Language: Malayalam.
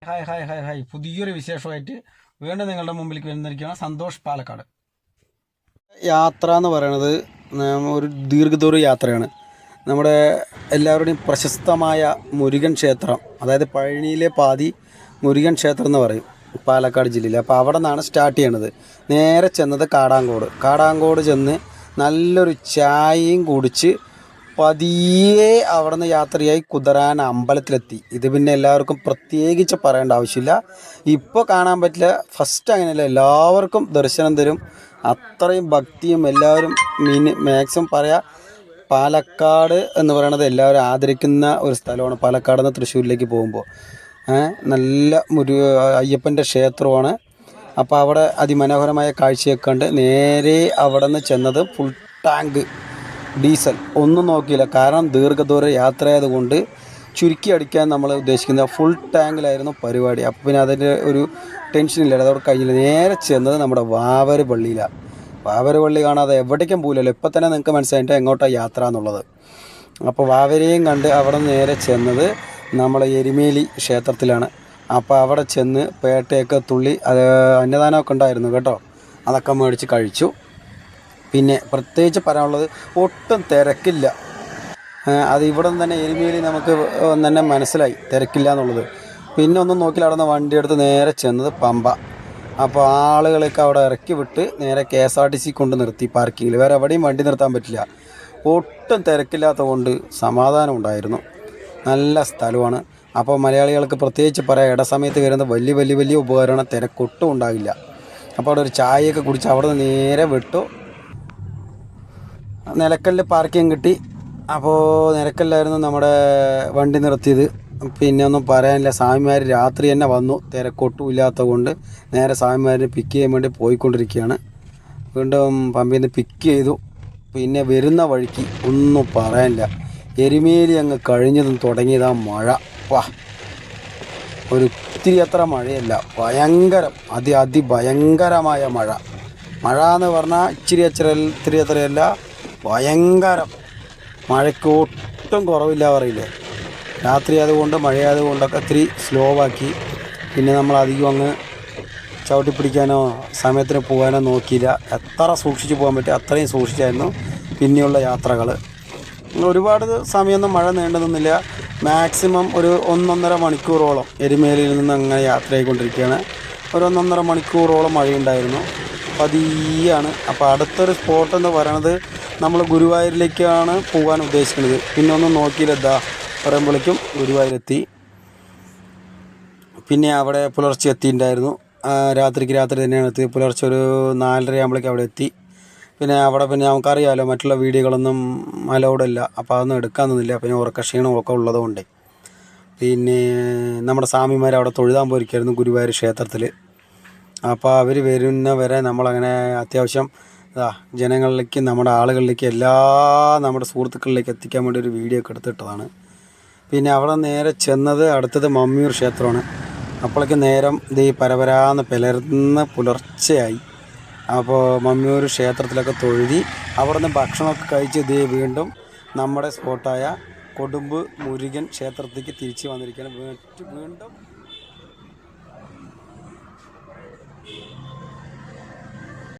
ഹായ് ഹായ് ഹായ് ഹായ് പുതിയൊരു വിശേഷമായിട്ട് വീണ്ടും നിങ്ങളുടെ മുമ്പിലേക്ക് വരുന്നിരിക്കുകയാണ് സന്തോഷ് പാലക്കാട്. യാത്ര എന്ന് പറയുന്നത് ഒരു ദീർഘദൂര യാത്രയാണ്. നമ്മുടെ എല്ലാവരുടെയും പ്രശസ്തമായ മുരുകൻ ക്ഷേത്രം, അതായത് പഴനിയിലെ പാതി മുരുകൻ ക്ഷേത്രം എന്ന് പറയും പാലക്കാട് ജില്ലയിൽ. അപ്പോൾ അവിടെ നിന്നാണ് സ്റ്റാർട്ട് ചെയ്യണത്. നേരെ ചെന്നത് കാടാങ്കോട് ചെന്ന് നല്ലൊരു ചായയും കുടിച്ച് പതിയെ അവിടെ നിന്ന് യാത്രയായി കുതിരാൻ അമ്പലത്തിലെത്തി. ഇത് പിന്നെ എല്ലാവർക്കും പ്രത്യേകിച്ച് പറയേണ്ട ആവശ്യമില്ല. ഇപ്പോൾ കാണാൻ പറ്റില്ല, ഫസ്റ്റ് അങ്ങനെയല്ല, എല്ലാവർക്കും ദർശനം തരും. അത്രയും ഭക്തിയും എല്ലാവരും മാക്സിമം പറയാം. പാലക്കാട് എന്ന് പറയുന്നത് എല്ലാവരും ആദരിക്കുന്ന ഒരു സ്ഥലമാണ്. പാലക്കാട് നിന്ന് തൃശ്ശൂരിലേക്ക് പോകുമ്പോൾ നല്ല അയ്യപ്പൻ്റെ ക്ഷേത്രമാണ്. അപ്പോൾ അവിടെ അതിമനോഹരമായ കാഴ്ചയൊക്കെ കണ്ട് നേരെ അവിടെ നിന്ന് ചെന്നത് ഫുൾ ടാങ്ക് ഡീസൽ ഒന്നും നോക്കിയില്ല. കാരണം ദീർഘദൂര യാത്രയായതുകൊണ്ട് ചുരുക്കി അടിക്കാൻ നമ്മൾ ഉദ്ദേശിക്കുന്ന ഫുൾ ടാങ്കിലായിരുന്നു പരിപാടി. അപ്പോൾ പിന്നെ അതിൻ്റെ ഒരു ടെൻഷനില്ല, അതവിടെ കഴിഞ്ഞില്ല. നേരെ ചെന്നത് നമ്മുടെ വാവര് പള്ളിയിലാണ്. വാവര് പള്ളി കാണാതെ എവിടേക്കും പോകില്ലല്ലോ. ഇപ്പം തന്നെ നിങ്ങൾക്ക് മനസ്സിലായിട്ട് എങ്ങോട്ടാണ് യാത്ര എന്നുള്ളത്. അപ്പോൾ വാവരെയും കണ്ട് അവിടെ നേരെ ചെന്നത് നമ്മളെ എരുമേലി ക്ഷേത്രത്തിലാണ്. അപ്പോൾ അവിടെ ചെന്ന് പേട്ടയൊക്കെ തുള്ളി അത് അന്നദാനമൊക്കെ ഉണ്ടായിരുന്നു കേട്ടോ, അതൊക്കെ മേടിച്ച് കഴിച്ചു. പിന്നെ പ്രത്യേകിച്ച് പറയാനുള്ളത്, ഒട്ടും തിരക്കില്ല. അത് ഇവിടെ തന്നെ എരുമേലി നമുക്ക് തന്നെ മനസ്സിലായി തിരക്കില്ല എന്നുള്ളത്. പിന്നെ ഒന്നും നോക്കില്ല, അവിടെ നിന്ന് വണ്ടി എടുത്ത് നേരെ ചെന്നത് പമ്പ. അപ്പോൾ ആളുകളൊക്കെ അവിടെ ഇറക്കി വിട്ട് നേരെ KSRTC കൊണ്ട് നിർത്തി പാർക്കിങ്ങിൽ. വേറെ എവിടെയും വണ്ടി നിർത്താൻ പറ്റില്ല. ഒട്ടും തിരക്കില്ലാത്ത കൊണ്ട് സമാധാനം ഉണ്ടായിരുന്നു. നല്ല സ്ഥലമാണ്. അപ്പോൾ മലയാളികൾക്ക് പ്രത്യേകിച്ച് പറയാം, ഇടസമയത്ത് വരുന്ന വലിയ ഉപകരണം, തിരക്കൊട്ടും ഉണ്ടാകില്ല. അപ്പോൾ അവിടെ ഒരു ചായയൊക്കെ കുടിച്ച് അവിടെ നിന്ന് നേരെ വിട്ടു. നിലക്കല്ല് പാർക്കിംഗ് കിട്ടി. അപ്പോൾ നിലക്കല്ലായിരുന്നു നമ്മുടെ വണ്ടി നിർത്തിയത്. പിന്നെ ഒന്നും പറയാനില്ല, സ്വാമിമാർ രാത്രി തന്നെ വന്നു. തിരക്കൊട്ടും ഇല്ലാത്ത കൊണ്ട് നേരെ സ്വാമിമാരിനെ പിക്ക് ചെയ്യാൻ വേണ്ടി പോയിക്കൊണ്ടിരിക്കുകയാണ്. വീണ്ടും പമ്പിൽ നിന്ന് പിക്ക് ചെയ്തു. പിന്നെ വരുന്ന വഴിക്ക് ഒന്നും പറയാനില്ല, എരുമേലി അങ്ങ് കഴിഞ്ഞതും തുടങ്ങിയതാ മഴ. വാ, ഒരു ഇത്തിരി അത്ര മഴയല്ല, ഭയങ്കരം അതിഭയങ്കരമായ മഴ. മഴ എന്ന് പറഞ്ഞാൽ ഇത്തിരി അത്രയല്ല, ഭയങ്കരം. മഴയ്ക്ക് ഒട്ടും കുറവില്ല പറയില്ലേ. രാത്രി ആയതുകൊണ്ട് മഴയായതുകൊണ്ടൊക്കെ ഇത്തിരി സ്ലോ ആക്കി. പിന്നെ നമ്മൾ അധികം അങ്ങ് ചവിട്ടി പിടിക്കാനോ സമയത്തിന് പോകാനോ നോക്കിയില്ല. എത്ര സൂക്ഷിച്ച് പോകാൻ പറ്റും അത്രയും സൂക്ഷിച്ചായിരുന്നു പിന്നെയുള്ള യാത്രകൾ. ഒരുപാട് സമയമൊന്നും മഴ നീണ്ടു നിന്നില്ല. മാക്സിമം ഒരു 1.5 മണിക്കൂറോളം എരുമേലിയിൽ നിന്ന് അങ്ങനെ യാത്രയായിക്കൊണ്ടിരിക്കുകയാണ്. ഒരു 1.5 മണിക്കൂറോളം മഴയുണ്ടായിരുന്നു. പതിയാണ്. അപ്പോൾ അടുത്തൊരു സ്പോട്ട് എന്ന് പറയണത് നമ്മൾ ഗുരുവായൂരിലേക്കാണ് പോകാൻ ഉദ്ദേശിക്കുന്നത്. പിന്നെ ഒന്നും നോക്കിയില്ല, പറയുമ്പോഴേക്കും ഗുരുവായൂരെത്തി. പിന്നെ അവിടെ പുലർച്ചെ എത്തിയിട്ടുണ്ടായിരുന്നു. രാത്രി തന്നെയാണ് എത്തി. പുലർച്ചെ ഒരു 4:30 ആകുമ്പോഴേക്കും അവിടെ എത്തി. പിന്നെ അവിടെ നമുക്കറിയാമല്ലോ, മറ്റുള്ള വീഡിയോകളൊന്നും അലൗഡല്ല. അപ്പോൾ അതൊന്നും എടുക്കാൻ നിന്നില്ല. പിന്നെ ഉറക്ക ക്ഷീണമൊക്കെ ഉള്ളതുകൊണ്ട് പിന്നെ നമ്മുടെ സ്വാമിമാർ അവിടെ തൊഴുതാൻ പോയിരിക്കുകയായിരുന്നു ഗുരുവായൂർ ക്ഷേത്രത്തിൽ. അപ്പോൾ അവർ വരുന്നവരെ നമ്മളങ്ങനെ അത്യാവശ്യം ജനങ്ങളിലേക്ക്, നമ്മുടെ ആളുകളിലേക്ക്, നമ്മുടെ സുഹൃത്തുക്കളിലേക്ക് എത്തിക്കാൻ വേണ്ടി ഒരു വീഡിയോ ഒക്കെ എടുത്തിട്ടതാണ്. പിന്നെ അവിടെ നേരെ ചെന്നത് അടുത്തത് മമ്മിയൂർ ക്ഷേത്രമാണ്. അപ്പോഴേക്ക് നേരം പരപരാന്ന് പിളർന്ന് പുലർച്ചയായി. അപ്പോൾ മമ്മിയൂർ ക്ഷേത്രത്തിലൊക്കെ തൊഴുതി അവിടെ നിന്ന് ഭക്ഷണമൊക്കെ കഴിച്ച് വീണ്ടും നമ്മുടെ സ്പോട്ടായ കൊടുമ്പ് മുരുകൻ ക്ഷേത്രത്തിലേക്ക് തിരിച്ച് വന്നിരിക്കുകയാണ്. വീണ്ടും